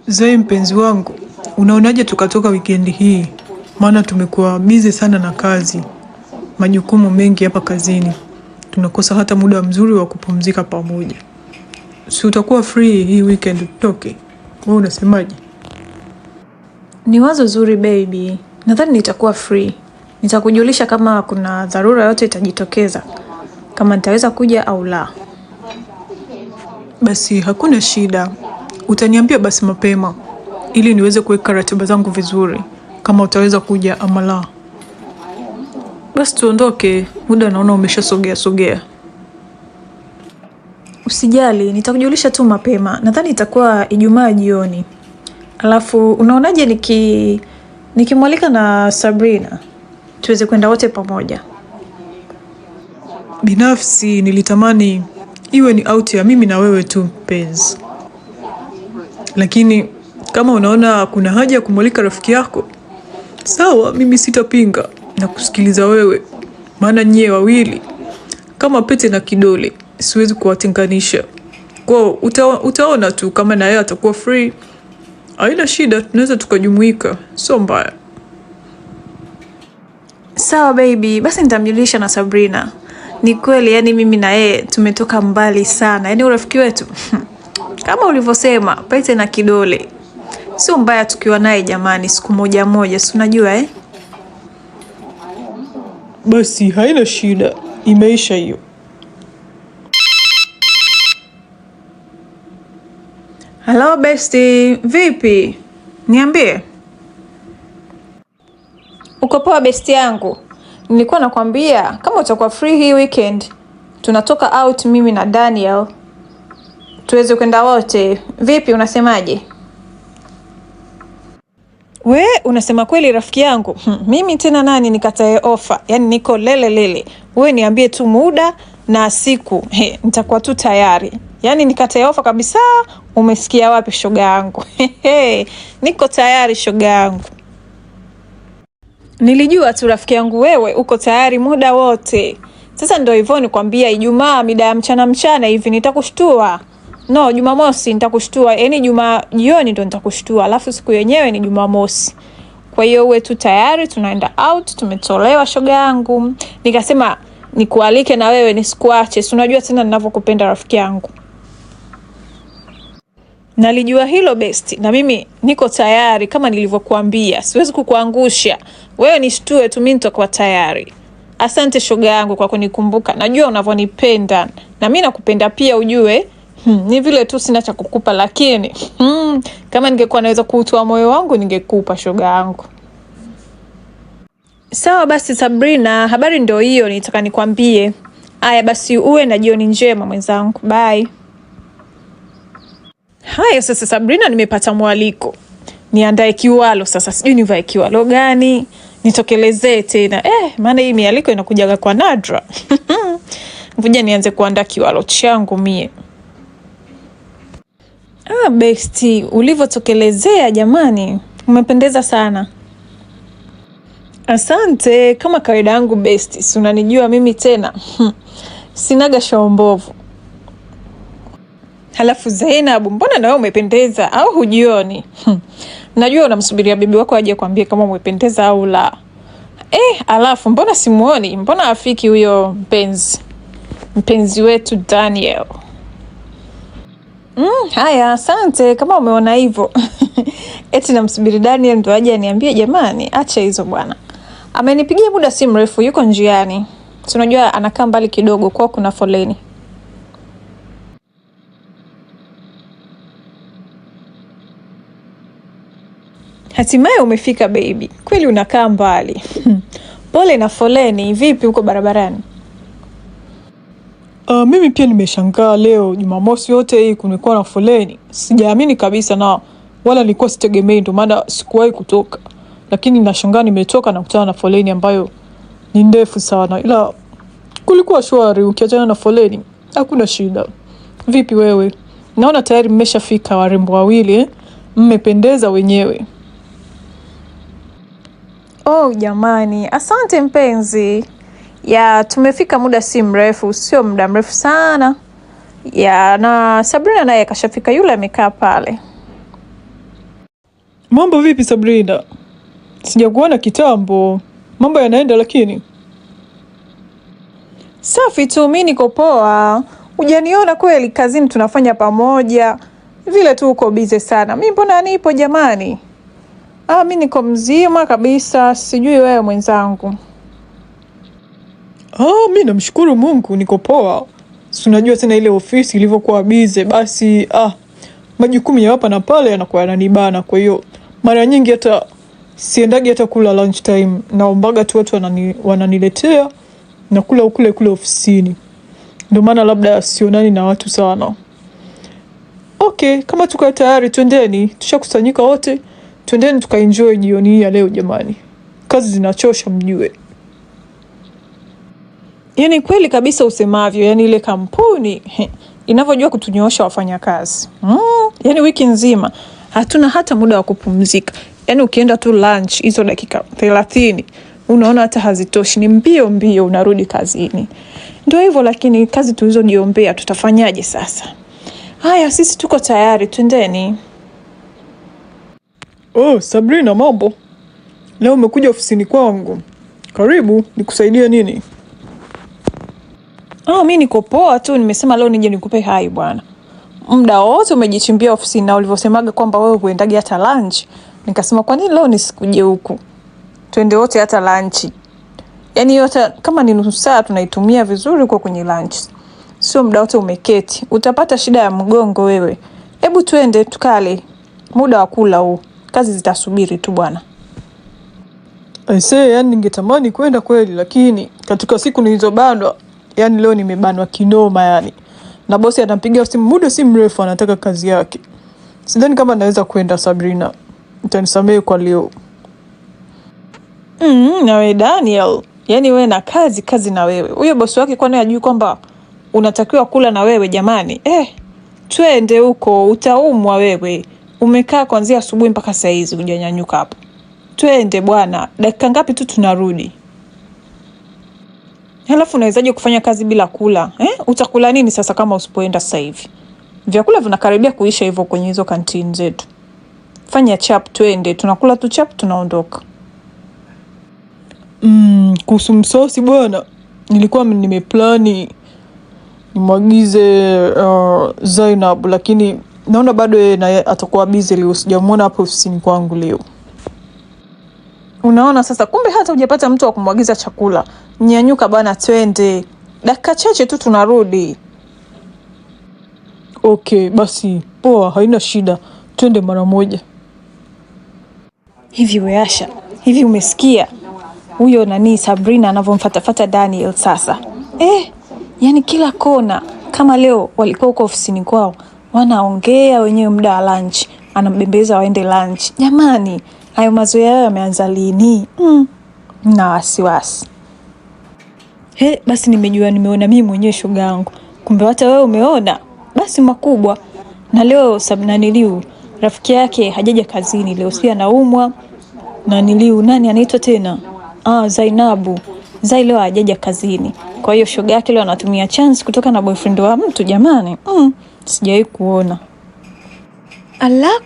Zoe mpenzi wangu, unaonaje tukatoka wikendi hii? Maana tumekuwa busy sana na kazi, majukumu mengi hapa kazini. Tunakosa hata muda mzuri wa kupumzika pamoja. Si utakuwa free hii weekend tutoke? Wewe unasemaje? Ni wazo zuri baby. Nadhani nitakuwa free. Nitakujulisha kama kuna dharura yote itajitokeza, kama nitaweza kuja au la. Basi hakuna shida. Utaniambia basi mapema ili niweze kuweka ratiba zangu vizuri kama utaweza kuja ama la. Basi tuondoke, muda naona umeshasogea. Usijali, nitakujulisha tu mapema. Nadhani itakuwa Ijumaa jioni. Alafu unaonaje nikimwalika na Sabrina tuweze kwenda wote pamoja? Binafsi nilitamani iwe ni out ya mimi na wewe tu mpenzi. Lakini kama unaona kuna haja ya kumwalika rafiki yako, sawa, mimi sitapinga na kusikiliza wewe. Maana nyie wawili kama pete na kidole, siwezi kuwatenganisha. Kwa utaona tu kama na yeye atakuwa free. Haina shida, tunaweza tukajumuika, sio mbaya. Sawa baby, basi nitamjulisha na Sabrina. Ni kweli, yani mimi na yeye tumetoka mbali sana. Yani urafiki wetu kama ulivyosema, pete na kidole. Sio mbaya tukiwa naye jamani, siku moja, si unajua eh? Basi haina shida, imeisha hiyo. Hello bestie, vipi? Niambie. Uko poa bestie yangu? Nilikuwa nakwambia kama utakuwa free hii weekend, tunatoka out mimi na Daniel. Tuweze kwenda wote. Vipi unasemaje? We, unasema kweli rafiki yangu. Mimi tena nani nikatae offer? Yaani niko lele. Wewe niambie tu muda na siku. Nitakuwa tu tayari. Yaani nikatae offer kabisa. Umesikia wapi shoga yangu? Niko tayari shoga yangu. Nilijua tu rafiki yangu wewe uko tayari muda wote. Sasa ndio hivyo nikwambia Ijumaa mida ya mchana hivi nitakushtua. No, Jumamosi nitakushtua. Yaani Jumaa jioni ndo nitakushtua. Alafu siku yenyewe ni Jumamosi. Kwa hiyo uwe tu tayari, tunaenda out, tumetolewa shoga yangu. Nikasema nikualike na wewe nisikuache. Si unajua tena ninavyokupenda rafiki yangu. Nalijua hilo besti, na mimi niko tayari kama nilivyokuambia. Siwezi kukuangusha. Wewe nishtue tu, mimi nitakuwa tayari. Asante shoga yangu kwa kunikumbuka. Najua unavyonipenda. Na mimi nakupenda pia ujue. Ni vile tu sina cha kukupa lakini kama ningekuwa naweza kuutoa moyo wangu ningekupa shoga yangu. Sawa basi Sabrina, habari ndio hiyo nitaka nikwambie. Aya basi uwe na jioni njema mwenzangu. Bye. Haya sasa Sabrina, nimepata mwaliko. Niandae kiwalo sasa, sijui nivae kiwalo gani, nitokelezee tena. Maana hii mialiko inakujaga kwa nadra. Ngoja nianze kuandaa kiwalo changu mie. Besti, ulivyotokelezea jamani. Umependeza sana. Asante, kama kawaida yangu besti. Si unanijua mimi tena. Sinaga shombovu. Halafu Zainabu, mbona na wewe umependeza au hujioni? Najua unamsubiria bibi wako aje kuambia kama umependeza au la. Alafu mbona simuoni? Mbona afiki huyo mpenzi wetu Daniel? Haya, asante kama umeona hivyo. Eti namsubiri Daniel ndo aje aniambie jamani, acha hizo bwana. Amenipigia muda si mrefu, yuko njiani. Si unajua anakaa mbali kidogo kwa kuna foleni. Hatimaye umefika baby. Kweli unakaa mbali. Pole na foleni, vipi uko barabarani? Mimi pia nimeshangaa leo Jumamosi yote hii kumekuwa na foleni. Sijaamini kabisa na wala nilikuwa sitegemei, ndio maana sikuwahi kutoka. Lakini nashangaa nimetoka na kukutana na foleni ambayo ni ndefu sana. Ila kulikuwa shwari, ukiachana na foleni hakuna shida. Vipi wewe? Naona tayari mmeshafika warembo wawili, mmependeza wenyewe. Oh jamani, asante mpenzi. Ya tumefika muda si mrefu, sio muda mrefu sana. Ya na Sabrina naye kashafika, yule amekaa pale. Mambo vipi Sabrina? Sijakuona kitambo. Mambo yanaenda lakini? Safi tu, mimi niko poa. Hujaniona kweli kazini tunafanya pamoja. Vile tu uko busy sana. Mimi mbona nipo jamani? Mimi niko mzima kabisa, sijui wewe mwenzangu. Mimi namshukuru Mungu niko poa. Si unajua tena ile ofisi ilivyokuwa busy, basi majukumu ya hapa na pale yanakuwa yananibana, kwa hiyo mara nyingi hata siendagi hata kula lunch time, naombaga tu watu wananiletea na kula kule ofisini. Ndio maana labda sionani na watu sana. Okay, kama tuko tayari twendeni, tushakusanyika wote, twendeni tukaenjoy jioni hii ya leo jamani. Kazi zinachosha mjue. Yaani kweli kabisa usemavyo, yaani ile kampuni inavyojua kutunyoosha wafanyakazi. Yaani wiki nzima hatuna hata muda wa kupumzika. Yaani ukienda tu lunch hizo dakika 30 unaona hata hazitoshi, ni mbio unarudi kazini. Ndio hivyo, lakini kazi tulizojiombea tutafanyaje sasa? Haya, sisi tuko tayari, twendeni. Sabrina, mambo? Leo umekuja ofisini kwangu. Karibu, nikusaidie nini? Mimi niko poa tu, nimesema leo nije nikupe hai bwana. Muda wote umejichimbia ofisini na ulivyosemaga kwamba wewe huendagi hata lunch. Nikasema kwa nini leo nisikuje huku? Twende wote hata lunch. Yaani yote kama ni nusu saa tunaitumia vizuri huko kwenye lunch. Sio muda wote umeketi. Utapata shida ya mgongo wewe. Hebu twende tukale. Muda wa kula huu. Kazi zitasubiri tu bwana. Yaani ningetamani kwenda kweli, lakini katika siku nilizobanwa, yaani leo nimebanwa kinoma yani. Na bosi anampigia simu muda si mrefu anataka kazi yake. Sidhani kama naweza kwenda Sabrina. Utanisamehe kwa leo. Na wewe Daniel, yaani wewe na kazi na wewe. Huyo bosi wake kwani hajui kwamba unatakiwa kula na wewe jamani? Twende huko, utaumwa wewe. Umekaa kuanzia asubuhi mpaka saa hizi hujanyanyuka hapo. Twende bwana, dakika ngapi tu tunarudi. Halafu unawezaje kufanya kazi bila kula? Utakula nini sasa kama usipoenda sasa hivi? Vyakula vinakaribia kuisha hivyo kwenye hizo kantini zetu. Fanya chap, twende, tunakula tu chap tunaondoka. Kuhusu msosi bwana, nilikuwa nimeplani nimwagize Zainab, lakini naona bado yeye atakuwa busy leo, sijamuona hapo ofisini kwangu leo. Unaona sasa, kumbe hata hujapata mtu wa kumwagiza chakula. Nyanyuka bana, twende. Dakika chache tu tunarudi. Okay, basi poa, haina shida. Twende mara moja. Hivi weasha, hivi umesikia? Huyo nani Sabrina anavyomfatafata Daniel sasa. Yaani kila kona, kama leo walikuwa huko ofisini kwao, wanaongea wenyewe muda wa lunch, anambembeza waende lunch. Jamani, hayo mazoea yao yameanza lini? Na wasiwasi. Basi nimeona mimi mwenyewe shoga yangu. Kumbe hata wewe umeona? Basi makubwa. Na leo Sabnaniliu, rafiki yake hajaja kazini leo, si anaumwa. Naniliu nani anaitwa tena? Zainabu. Zai leo hajaja kazini. Kwa hiyo shoga yake leo anatumia chance kutoka na boyfriend wa mtu jamani. Sijawahi kuona.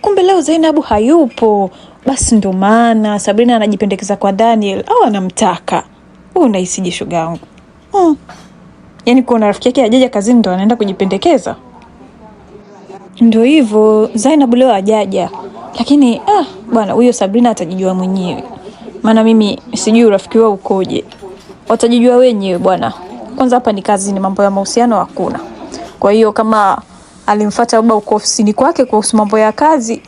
Kumbe leo Zainabu hayupo. Basi ndo maana Sabrina anajipendekeza kwa Daniel au anamtaka. Unahisije shoga yangu? Yaani kuna rafiki yake hajaja kazini ndo anaenda kujipendekeza? Ndio hivyo, Zainabu leo hajaja. Lakini bwana huyo Sabrina atajijua mwenyewe. Maana mimi sijui urafiki wao ukoje. Watajijua wenyewe bwana. Kwanza hapa ni kazi, ni mambo ya mahusiano hakuna. Kwa hiyo kama alimfuata baba uko ofisini kwake kuhusu mambo ya kazi,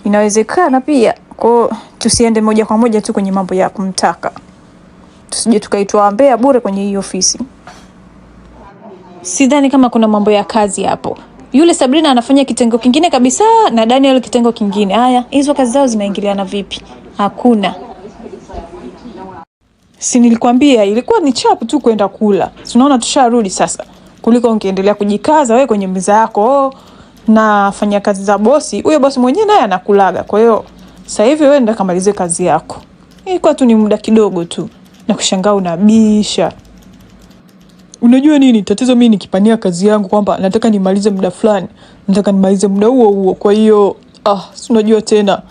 inawezekana pia. Kwa tusiende moja kwa moja tu kwenye mambo ya kumtaka. Tusije tukaitwa mbea bure kwenye hii ofisi. Sidhani kama kuna mambo ya kazi hapo. Yule Sabrina anafanya kitengo kingine kabisa na Daniel kitengo kingine. Haya, hizo kazi zao zinaingiliana vipi? Hakuna. Si nilikwambia ilikuwa ni chapu tu kwenda kula. Tunaona tusharudi sasa. Kuliko ungeendelea kujikaza wewe kwenye meza yako na fanya kazi za bosi. Huyo bosi mwenyewe naye anakulaga. Kwa hiyo sasa hivi wewe nenda kamalize kazi yako. Ilikuwa tu ni muda kidogo tu. Na kushangaa unabisha. Unajua nini? Tatizo mimi nikipania kazi yangu kwamba nataka nimalize muda fulani, nataka nimalize muda huo. Kwa hiyo si unajua tena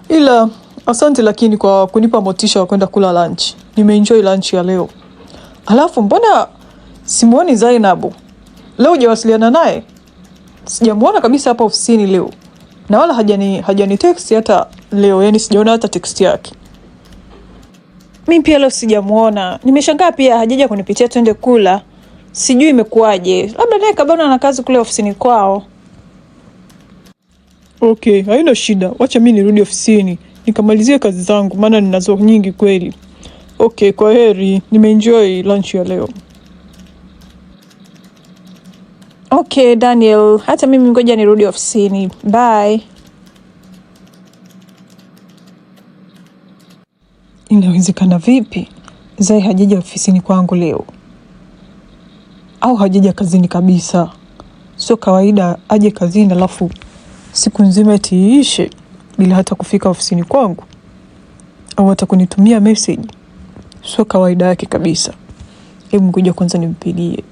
Ila asante lakini kwa kunipa motisha wa kwenda kula lunch. Nimeenjoy lunch ya leo. Alafu mbona simuoni Zainabu? Leo hujawasiliana naye? Sijamuona kabisa hapa ofisini leo. Na wala hajani text hata leo, yani sijaona hata text yake. Mimi pia leo sijamuona. Nimeshangaa pia hajaja kunipitia twende kula. Sijui imekuwaje. Labda naye kabana na kazi kule ofisini kwao. Okay, haina shida. Wacha mimi nirudi ofisini nikamalizie kazi zangu maana ninazo nyingi kweli. Okay, kwa heri. Nimeenjoy lunch ya leo. Okay, Daniel, hata mimi ngoja nirudi ofisini. Bye. Inawezekana vipi Zai hajaja ofisini kwangu leo? Au hajaja kazini kabisa? Sio kawaida aje kazini alafu siku nzima itiishe bila hata kufika ofisini kwangu au hata kunitumia message. Sio kawaida yake kabisa. Hebu ngoja kwanza nimpigie.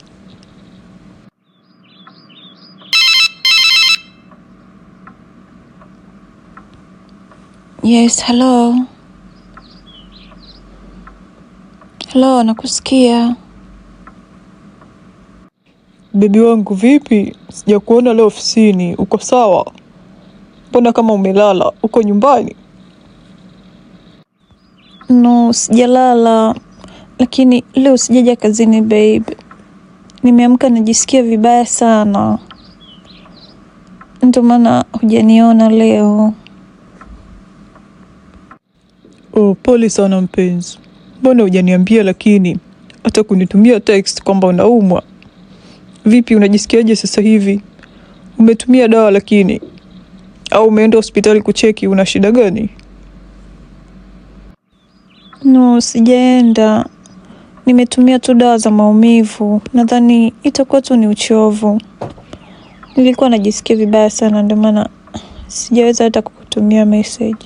Yes, hello. Hello, nakusikia. Bebi wangu vipi? Sijakuona leo ofisini. Uko sawa? Mbona kama umelala? Uko nyumbani? No, sijalala. Lakini leo sijaja kazini babe. Nimeamka najisikia vibaya sana. Ndio maana hujaniona leo. Oh, pole sana mpenzi. Mbona hujaniambia lakini hata kunitumia text kwamba unaumwa? Vipi, unajisikiaje sasa hivi? Umetumia dawa lakini au umeenda hospitali kucheki una shida gani? No, sijaenda. Nimetumia tu dawa za maumivu. Nadhani itakuwa tu ni uchovu. Nilikuwa najisikia vibaya sana ndio maana sijaweza hata kukutumia message.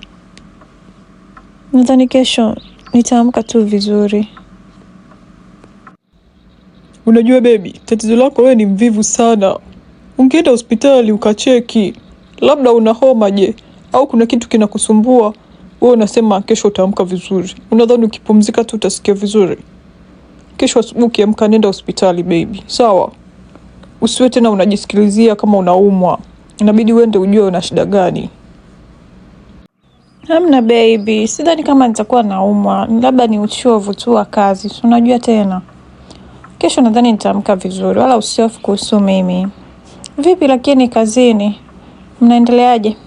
Nadhani kesho nitaamka tu vizuri. Unajua baby, tatizo lako wewe ni mvivu sana. Ungeenda hospitali ukacheki. Labda una homa je, au kuna kitu kinakusumbua. Wewe unasema kesho utaamka vizuri. Unadhani ukipumzika tu utasikia vizuri? Kesho asubuhi ukiamka nenda hospitali baby. Sawa? Usiwe tena unajisikilizia kama unaumwa. Inabidi uende ujue una shida gani. Hamna baby, sidhani kama nitakuwa naumwa. Labda ni uchovu tu wa kazi. Unajua tena. Kesho nadhani nitaamka vizuri. Wala usihofu kuhusu mimi. Vipi lakini kazini? Mnaendeleaje?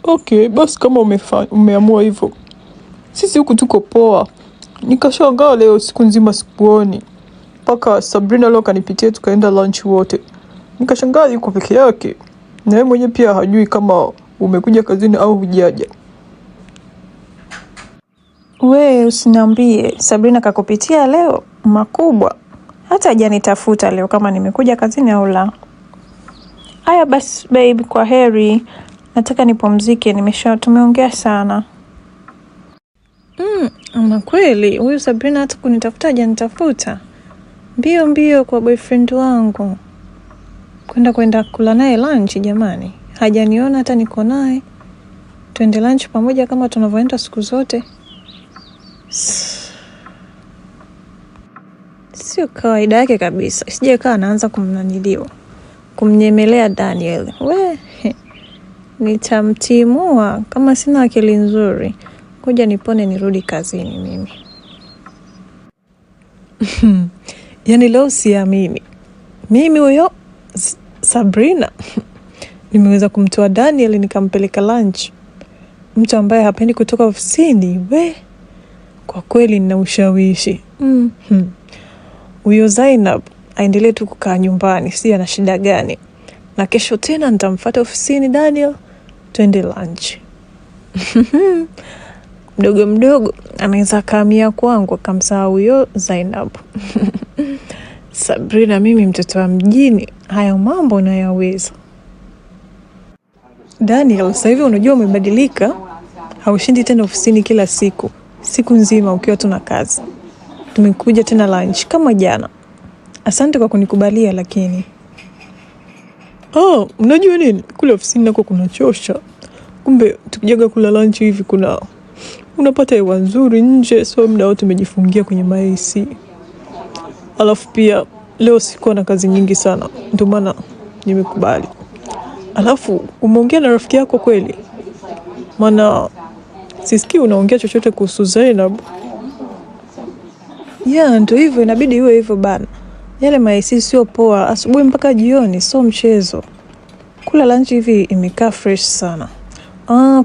Okay, basi kama umeamua hivyo. Sisi huku tuko poa. Nikashangaa leo siku nzima sikuoni. Mpaka Sabrina leo kanipitia tukaenda lunch wote. Nikashangaa yuko peke yake. Na yeye mwenyewe pia hajui kama umekuja kazini au hujaja. We usiniambie, Sabrina kakupitia leo? Makubwa. Hata hajanitafuta leo kama nimekuja kazini au la. Haya basi babe, kwa heri. Nataka nipumzike, tumeongea sana. Ama kweli, huyu Sabrina hata kunitafuta hajanitafuta. Mbio mbio kwa boyfriend wangu. Kwenda kula naye lunch jamani. Hajaniona hata niko naye. Tuende lunch pamoja kama tunavyoenda siku zote. Sio kawaida yake kabisa. Sije kaa anaanza kumnaniliwa. Kumnyemelea Daniel. We, nitamtimua kama sina akili nzuri. Ngoja nipone nirudi kazini mimi. Yaani leo siamini. Mimi huyo Sabrina nimeweza kumtoa Daniel nikampeleka lunch. Mtu ambaye hapendi kutoka ofisini. We, kwa kweli nina ushawishi. Huyo Zainab aendelee tu kukaa nyumbani, si ana shida gani? Na kesho tena nitamfuata ofisini Daniel, twende lunch. Mdogo mdogo anaweza kaamia kwangu akamsahau huyo Zainab. Sabrina, mimi mtoto wa mjini, haya mambo nayaweza. Daniel, sasa hivi unajua umebadilika. Haushindi tena ofisini kila siku nzima ukiwa tuna kazi. Tumekuja tena lunch kama jana. Asante kwa kunikubalia lakini. Unajua nini? Kule ofisini nako kunachosha. kumbe tukijaga kula lunch hivi unapata hewa nzuri nje, so muda wote tumejifungia kwenye AC. Alafu pia leo sikuwa na kazi nyingi sana, ndio maana nimekubali. Alafu umeongea na rafiki yako kweli? Maana sisikii unaongea chochote kuhusu Zainab. Ndio hivyo, inabidi iwe hivyo bana. Yale maisi sio poa, asubuhi mpaka jioni, sio mchezo. Kula lunch hivi imekaa fresh sana.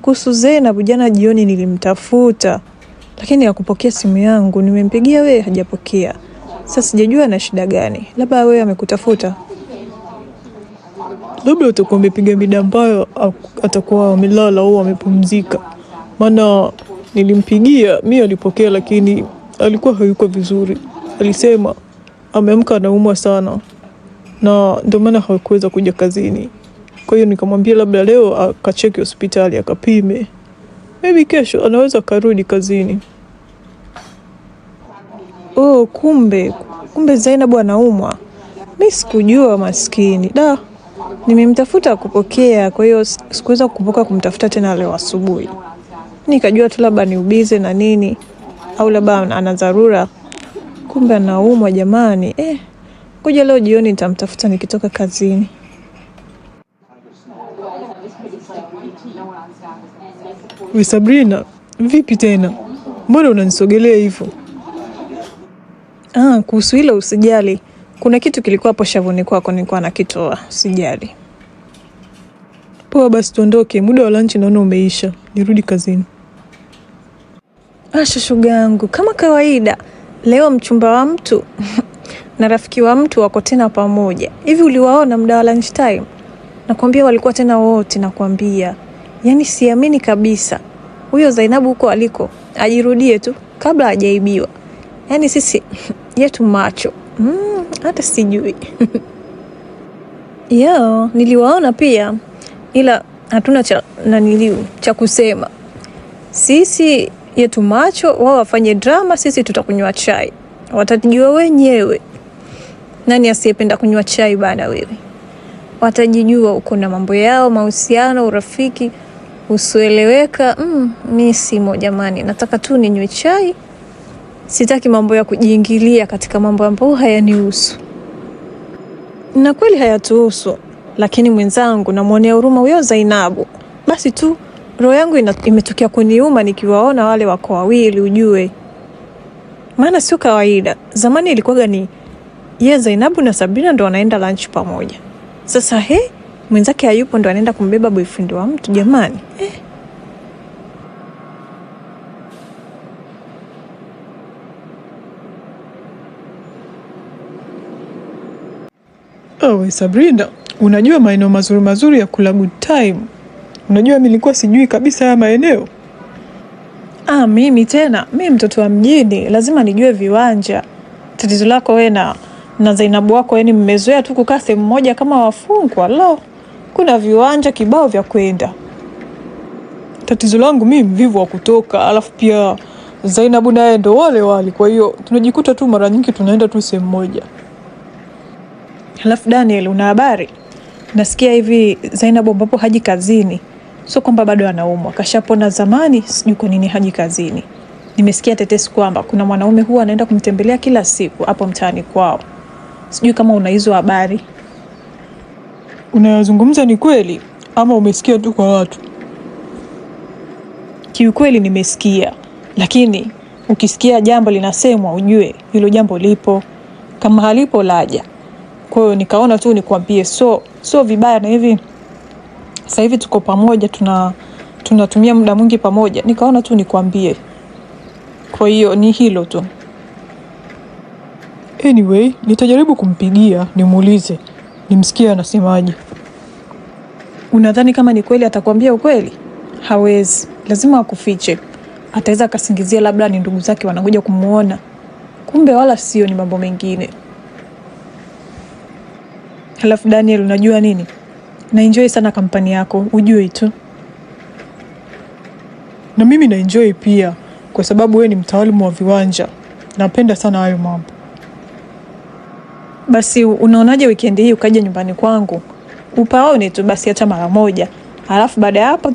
Kuhusu Zainab, jana jioni nilimtafuta, lakini hakupokea simu yangu. Nimempigia wewe hajapokea. Sasa sijajua na shida gani. Labda wewe amekutafuta. Labda utakuwa umepiga mida ambayo atakuwa amelala au amepumzika. Maana nilimpigia, mimi alipokea, lakini alikuwa hayuko vizuri. Alisema ameamka anaumwa sana na ndio maana hakuweza kuja kazini. Kwa hiyo nikamwambia labda leo akacheki hospitali akapime. Maybe kesho anaweza karudi kazini. Kumbe Zainab anaumwa. Mimi sikujua maskini. Nimemtafuta kupokea, kwa hiyo sikuweza kukumbuka kumtafuta tena leo asubuhi. Nikajua tu labda ni ubize na nini au labda ana dharura. Kumbe anaumwa jamani. Ngoja leo jioni nitamtafuta nikitoka kazini. We Sabrina, vipi tena? Mbona unanisogelea hivyo? Kuhusu hilo usijali. Kuna kitu kilikuwa hapo shavuni kwako nilikuwa nakitoa, usijali. Poa basi tuondoke, muda wa lunch naona umeisha. Nirudi kazini. Shoga yangu, kama kawaida, leo mchumba wa mtu na rafiki wa mtu wako tena pamoja. Hivi uliwaona muda wa lunch time? Nakwambia walikuwa tena wote, nakwambia. Yaani siamini kabisa. Huyo Zainabu huko aliko ajirudie tu kabla hajaibiwa. Yaani sisi yetu macho. Hata sijui. Niliwaona pia, ila hatuna cha kusema. Sisi yetu macho, wao wafanye drama, sisi tutakunywa chai. Watajijua wenyewe. Nani asiyependa kunywa chai bana wewe? Watajijua uko na mambo yao, mahusiano, urafiki usioeleweka. Mimi simo jamani, nataka tu ninywe chai. Sitaki mambo ya kujiingilia katika mambo ambayo hayanihusu. Na kweli hayatuhusu, lakini mwenzangu namuonea huruma huyo Zainabu. Basi tu roho yangu imetokea kuniuma nikiwaona wale wako wawili, ujue. Maana sio kawaida. Zamani ilikuwa ni Zainabu na Sabrina ndo wanaenda lunch pamoja. Sasa mwenzake hayupo ndo anaenda kumbeba boyfriend wa mtu jamani. We Sabrina, unajua maeneo mazuri ya kula good time. Unajua mimi nilikuwa sijui kabisa haya maeneo. Mimi mtoto wa mjini, lazima nijue viwanja. Tatizo lako wewe na Zainabu wako, yani mmezoea tu kukaa sehemu moja kama wafungwa. Kuna viwanja kibao vya kwenda. Tatizo langu mimi mvivu wa kutoka, alafu pia Zainabu naye ndo wale. Kwa hiyo tunajikuta tu mara nyingi tunaenda tu sehemu moja. Alafu Daniel, una habari? Nasikia hivi Zainabu ambapo haji kazini. Sio kwamba bado anaumwa, kashapona zamani, sijui kwa nini haji kazini. Nimesikia tetesi kwamba kuna mwanaume huwa anaenda kumtembelea kila siku hapo mtaani kwao. Sijui kama una hizo habari. Unayozungumza ni kweli ama umesikia tu kwa watu? Kiukweli nimesikia, lakini ukisikia jambo linasemwa ujue hilo jambo lipo. Kama halipo laja. Kwa hiyo nikaona tu nikwambie, so vibaya na hivi. Sasa hivi tuko pamoja, tunatumia muda mwingi pamoja. Nikaona tu nikwambie. Kwa hiyo ni hilo tu. Anyway, nitajaribu kumpigia, nimuulize, nimsikie anasemaje. Unadhani kama ni kweli atakwambia ukweli? Hawezi, lazima akufiche. Ataweza akasingizia labda ni ndugu zake wanakuja kumuona. Kumbe wala sio, ni mambo mengine. Halafu Daniel, unajua nini? Na enjoy sana kampani yako, ujue tu. Na mimi na enjoy pia, kwa sababu wewe ni mtaalamu wa viwanja. Napenda sana hayo mambo. Basi unaonaje weekend hii ukaja nyumbani kwangu? Upaone tu basi hata mara moja. Halafu baada ya hapo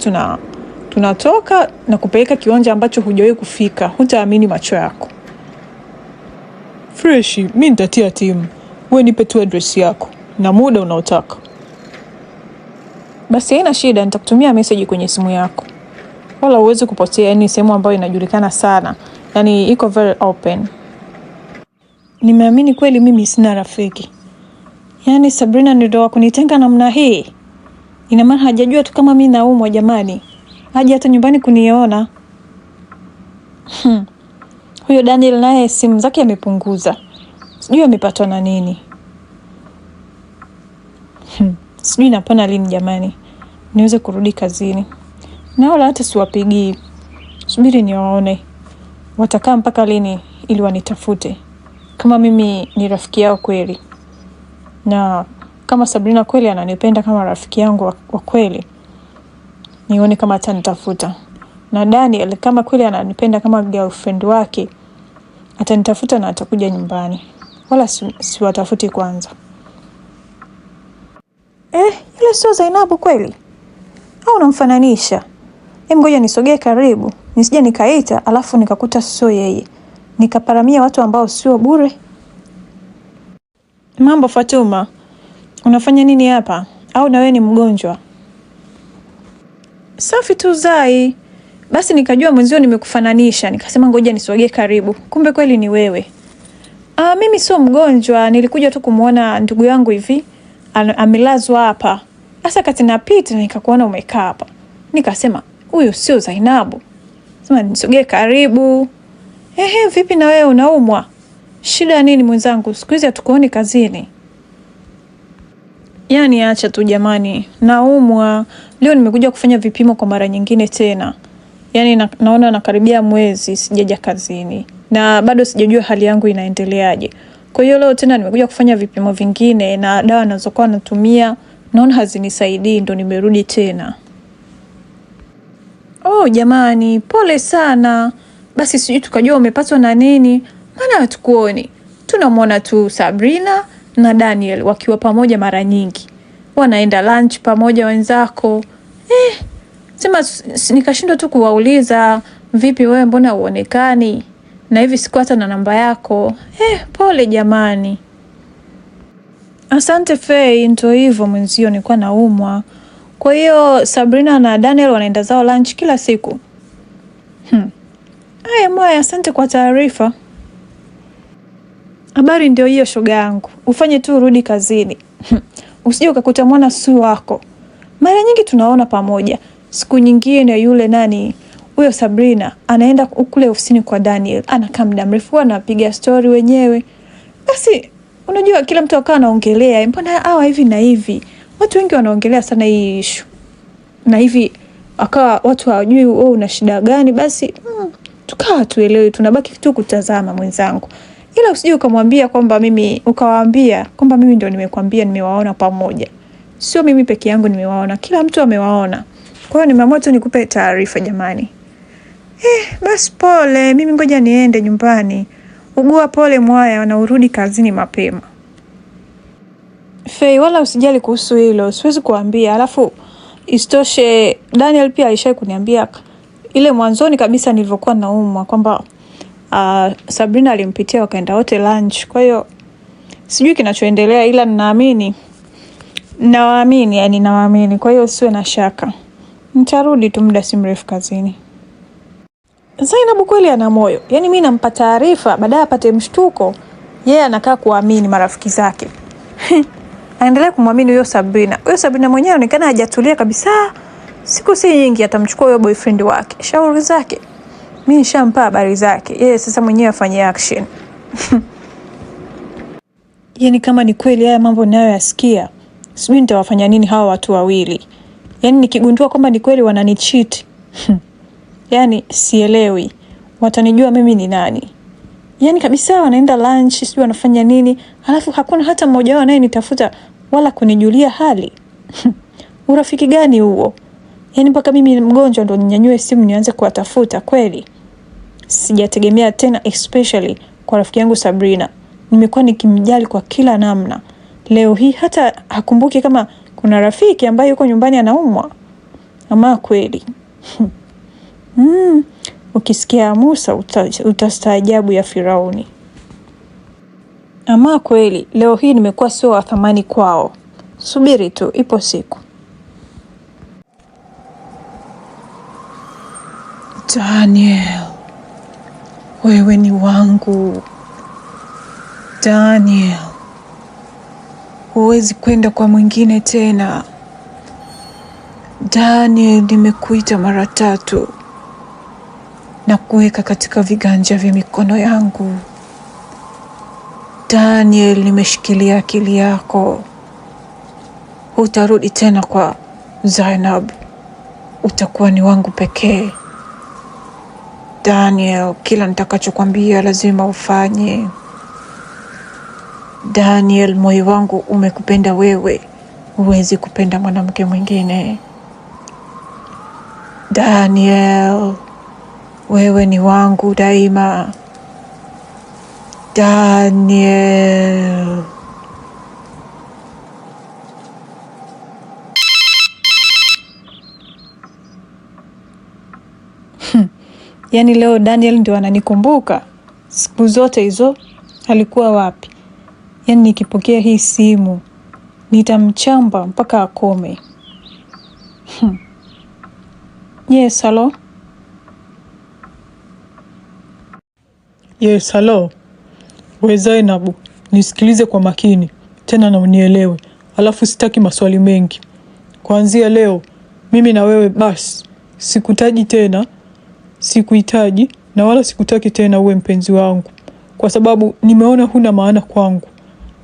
tunatoka na kupeleka kiwanja ambacho hujawahi kufika, hutaamini macho yako. Fresh, mimi nitatia timu. Wewe nipe tu address yako na muda unaotaka. Basi haina shida, nitakutumia message kwenye simu yako. Wala uweze kupotea, yani sehemu ambayo inajulikana sana. Yani iko very open. Nimeamini kweli mimi sina rafiki. Yani Sabrina ndio kunitenga namna hii. Ina maana hajajua tu kama mimi naumwa jamani. Haja hata nyumbani kuniona. Huyo Daniel naye simu zake amepunguza. Sijui amepatwa na nini. Sijui napana lini jamani. Niweze kurudi kazini. Na wala hata siwapigii. Subiri niwaone. Watakaa mpaka lini ili wanitafute. Kama mimi ni rafiki yao kweli. Na kama Sabrina kweli ananipenda kama rafiki yangu wa kweli. Nione kama atanitafuta. Na Daniel kama kweli ananipenda kama girlfriend wake, atanitafuta na atakuja nyumbani. Wala siwatafuti kwanza. Yule sio Zainabu kweli? Au unamfananisha? Ngoja nisogee karibu, nisije nikaita alafu nikakuta sio yeye. Nikaparamia watu ambao sio bure. Mambo Fatuma, unafanya nini hapa? Au na wewe ni mgonjwa? Safi tu Zai. Basi nikajua mwenzio nimekufananisha, nikasema ngoja nisogee karibu. Kumbe kweli ni wewe. Mimi sio mgonjwa, nilikuja tu kumuona ndugu yangu hivi. Amelazwa hapa. Sasa kati napita nikakuona umekaa hapa. Nikasema huyo sio Zainabu. Sema nisogee karibu. Vipi na wewe unaumwa? Shida nini mwenzangu? Siku hizi hatukuoni kazini. Yani acha tu jamani. Naumwa. Leo nimekuja kufanya vipimo kwa mara nyingine tena. Yani naona nakaribia mwezi sijaja kazini. Na bado sijajua hali yangu inaendeleaje. Kwa hiyo leo tena nimekuja kufanya vipimo vingine na dawa ninazokuwa natumia naona hazinisaidii, ndo nimerudi tena. Jamani, pole sana. Basi sijui tukajua umepatwa na nini. Maana hatukuoni. Tunamwona tu Sabrina na Daniel wakiwa pamoja mara nyingi. Wanaenda lunch pamoja wenzako. Sema nikashindwa tu kuwauliza, vipi wewe mbona huonekani? Na hivi siku hata na namba yako. Pole jamani. Asante Faye, ndio hivyo mwenzio nilikuwa naumwa. Kwa hiyo Sabrina na Daniel wanaenda zao lunch kila siku. Mwaya, asante kwa taarifa. Habari ndio hiyo shoga yangu. Ufanye tu urudi kazini. Usije ukakuta mwana si wako. Mara nyingi tunaona pamoja. Siku nyingine yule nani, huyo Sabrina anaenda kule ofisini kwa Daniel, anakaa muda mrefu anapiga story wenyewe. Basi unajua kila mtu akawa anaongelea, mbona hawa hivi na hivi. Watu wengi wanaongelea sana hii issue. Na hivi akawa watu hawajui wewe una shida gani, basi tukawa tuelewe, tunabaki tu kutazama mwenzangu. Ila usije ukamwambia kwamba mimi, ukawaambia kwamba mimi ndio nimekwambia nimewaona pamoja. Sio mimi peke yangu nimewaona, kila mtu amewaona. Kwa hiyo nimeamua tu nikupe taarifa jamani. Basi pole, mimi ngoja niende nyumbani. Ugua pole Mwaya, na urudi kazini mapema. Faye, wala usijali kuhusu hilo, siwezi kuambia. Alafu istoshe Daniel pia alishawahi kuniambia ile mwanzoni kabisa nilivyokuwa naumwa kwamba Sabrina alimpitia wakaenda wote lunch. Kwa hiyo sijui kinachoendelea, ila nawaamini. Kwa hiyo usiwe na shaka. Nitarudi tu muda si mrefu kazini. Zainabu kweli ana moyo. Yani mimi nampa taarifa baadaye apate mshtuko. Yeye anakaa kuamini marafiki zake. Aendelea kumwamini huyo Sabrina. Huyo Sabrina mwenyewe anaonekana hajatulia kabisa. Siku si nyingi atamchukua huyo boyfriend wake. Shauri zake. Mimi nishampa habari zake. Yeye sasa mwenyewe afanye action. Yani kama ni kweli haya mambo ninayoyasikia, sijui nitawafanya nini hawa watu wawili. Yani nikigundua kwamba ni kweli wananicheat. Yani sielewi. Watanijua mimi ni nani. Yani kabisa wanaenda lunch, sijui wanafanya nini, alafu hakuna hata mmoja wao anayenitafuta wala kunijulia hali. Urafiki gani huo? Yani mpaka mimi mgonjwa ndo ninyanyue simu nianze kuwatafuta kweli? Sijategemea tena, especially kwa rafiki yangu Sabrina. Nimekuwa nikimjali kwa kila namna. Leo hii hata hakumbuki kama kuna rafiki ambaye yuko nyumbani anaumwa. Ama kweli. Ukisikia Musa utastaajabu ya Firauni. Ama kweli leo hii nimekuwa sio wa thamani kwao. Subiri tu, ipo siku. Daniel, wewe ni wangu. Daniel, huwezi kwenda kwa mwingine tena. Daniel, nimekuita mara 3 na kuweka katika viganja vya mikono yangu. Daniel, nimeshikilia akili yako. Hutarudi tena kwa Zainab. Utakuwa ni wangu pekee. Daniel, kila nitakachokwambia lazima ufanye. Daniel, moyo wangu umekupenda wewe. Huwezi kupenda mwanamke mwingine. Daniel, wewe ni wangu daima. Daniel. Yaani leo Daniel ndio ananikumbuka. Siku zote hizo alikuwa wapi? Yaani nikipokea hii simu nitamchamba mpaka akome. Yes, hello? Yes, hello. We Zainabu, nisikilize kwa makini tena na unielewe. Alafu sitaki maswali mengi. Kuanzia leo mimi na wewe basi. Sikutaji tena, sikuhitaji na wala sikutaki tena uwe mpenzi wangu, kwa sababu nimeona huna maana kwangu.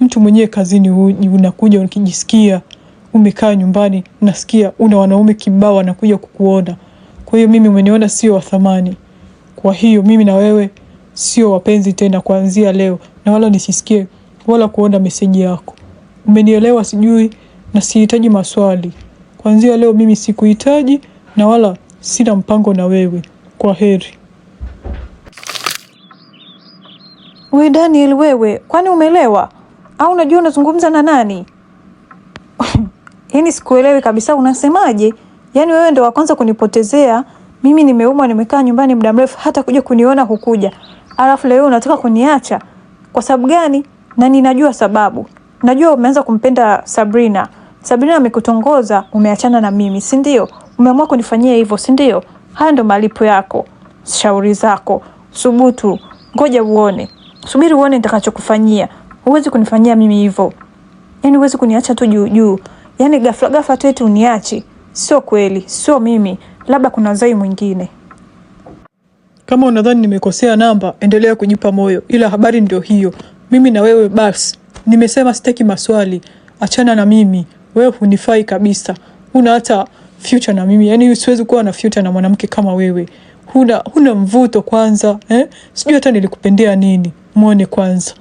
Mtu mwenyewe kazini unakuja ukijisikia umekaa nyumbani, nasikia una wanaume kibao wanakuja kukuona. Kwa hiyo mimi umeniona sio wa thamani. Kwa hiyo mimi na wewe sio wapenzi tena kuanzia leo, na wala nisisikie wala kuona meseji yako. Umenielewa sijui, na sihitaji maswali. Kuanzia leo mimi sikuhitaji na wala sina mpango na wewe. Kwa heri. We Daniel, wewe kwani umelewa au unajua unazungumza na nani? Yaani sikuelewi kabisa, unasemaje? Yaani wewe ndio wa kwanza kunipotezea. Mimi nimeumwa, nimekaa nyumbani muda mrefu, hata kuja kuniona hukuja. Alafu leo unataka kuniacha. Kwa sababu gani? Na ninajua sababu. Najua umeanza kumpenda Sabrina. Sabrina amekutongoza, umeachana na mimi, si ndio? Umeamua kunifanyia hivyo, si ndio? Haya ndo malipo yako. Shauri zako. Subutu. Ngoja uone. Subiri uone nitakachokufanyia. Huwezi kunifanyia mimi hivyo. Yaani huwezi kuniacha tu juu juu. Yaani ghafla tu eti uniachi. Sio kweli, sio mimi. Labda kuna Zai mwingine. Kama unadhani nimekosea namba, endelea kujipa moyo. Ila habari ndio hiyo. Mimi na wewe basi. Nimesema sitaki maswali. Achana na mimi. Wewe hunifai kabisa. Huna hata future na mimi. Yaani siwezi kuwa na future na mwanamke kama wewe. Huna mvuto kwanza. Sijui hata nilikupendea nini. Muone kwanza.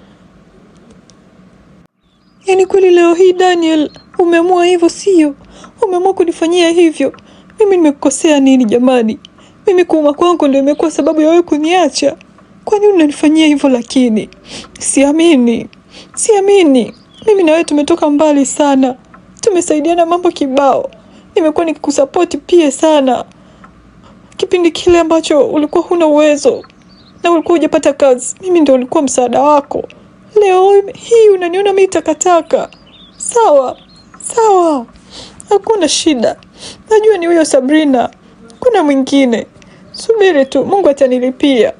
Yaani kweli leo hii Daniel, umeamua hivyo sio? Umeamua kunifanyia hivyo. Mimi nimekukosea nini jamani? Mimi kuuma kwangu ndio imekuwa sababu ya wewe kuniacha. Kwani unanifanyia hivyo lakini? Siamini. Mimi na wewe tumetoka mbali sana. Tumesaidiana mambo kibao. Nimekuwa nikikusupport pia sana. Kipindi kile ambacho ulikuwa huna uwezo na ulikuwa hujapata kazi, mimi ndio nilikuwa msaada wako. Leo hii unaniona mimi takataka. Sawa. Hakuna shida. Najua ni huyo Sabrina. Kuna mwingine. Subiri tu, Mungu atanilipia.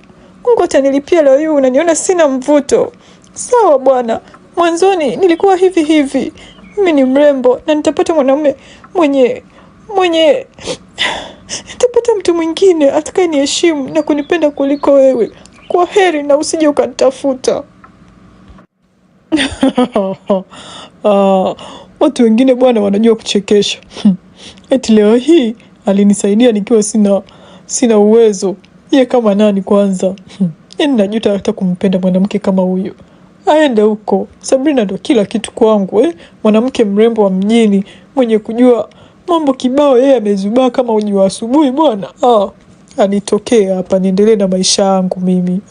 Leo hii unaniona sina mvuto. Sawa bwana. Mwanzoni nilikuwa hivi. Mimi ni mrembo na nitapata mwanaume mwenye nitapata mtu mwingine atakayeniheshimu na kunipenda kuliko wewe. Kwa heri na usije ukanitafuta. Watu wengine bwana wanajua kuchekesha. Eti leo hii alinisaidia nikiwa sina uwezo. Yeye kama nani kwanza? Yaani najuta hata kumpenda mwanamke kama huyo. Aende huko. Sabrina ndo kila kitu kwangu. Mwanamke mrembo wa mjini mwenye kujua mambo kibao, yeye amezubaa kama uji wa asubuhi bwana. Anitokea hapa niendelee na maisha yangu mimi.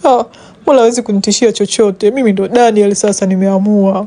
Wala hawezi kunitishia chochote. Mimi ndo Daniel sasa nimeamua.